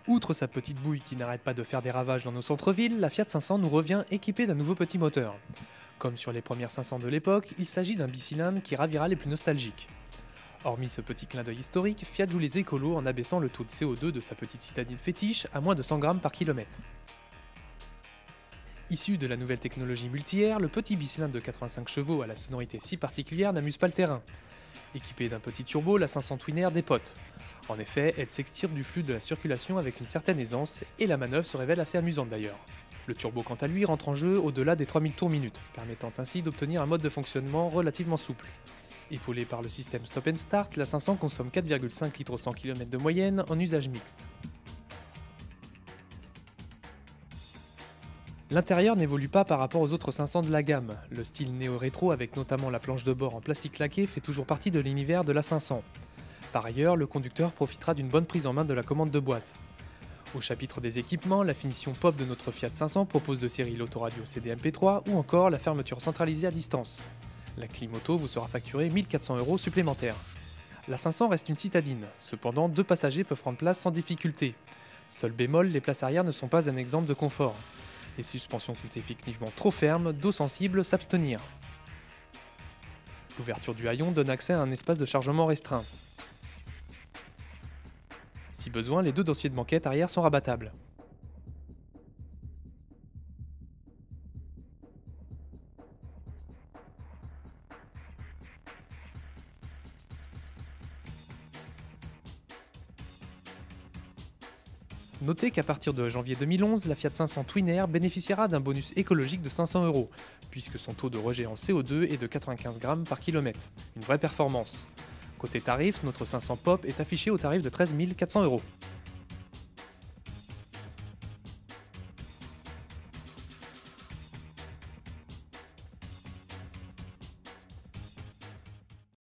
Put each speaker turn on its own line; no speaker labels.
Outre sa petite bouille qui n'arrête pas de faire des ravages dans nos centres-villes, la Fiat 500 nous revient équipée d'un nouveau petit moteur. Comme sur les premières 500 de l'époque, il s'agit d'un bicylindre qui ravira les plus nostalgiques. Hormis ce petit clin d'œil historique, Fiat joue les écolos en abaissant le taux de CO2 de sa petite citadine fétiche à moins de 100 grammes par kilomètre. Issu de la nouvelle technologie multi-air, le petit bicylindre de 85 chevaux à la sonorité si particulière n'amuse pas le terrain. Équipée d'un petit turbo, la 500 Twin Air dépote. En effet, elle s'extirpe du flux de la circulation avec une certaine aisance et la manœuvre se révèle assez amusante d'ailleurs. Le turbo quant à lui rentre en jeu au-delà des 3000 tours minute, permettant ainsi d'obtenir un mode de fonctionnement relativement souple. Épaulée par le système Stop and Start, la 500 consomme 4,5 litres au 100 km de moyenne en usage mixte. L'intérieur n'évolue pas par rapport aux autres 500 de la gamme. Le style néo-rétro avec notamment la planche de bord en plastique laqué fait toujours partie de l'univers de la 500. Par ailleurs, le conducteur profitera d'une bonne prise en main de la commande de boîte. Au chapitre des équipements, la finition pop de notre Fiat 500 propose de série l'autoradio CD-MP3 ou encore la fermeture centralisée à distance. La clim auto vous sera facturée 1400 € supplémentaires. La 500 reste une citadine, cependant 2 passagers peuvent prendre place sans difficulté. Seul bémol, les places arrière ne sont pas un exemple de confort. Les suspensions sont effectivement trop fermes, dos sensible, s'abstenir. L'ouverture du haillon donne accès à un espace de chargement restreint. Si besoin, les 2 dossiers de banquette arrière sont rabattables. Notez qu'à partir de janvier 2011, la Fiat 500 Twin Air bénéficiera d'un bonus écologique de 500 €, puisque son taux de rejet en CO2 est de 95 grammes par kilomètre. Une vraie performance. Côté tarif, notre 500 Pop est affiché au tarif de 13 400 €.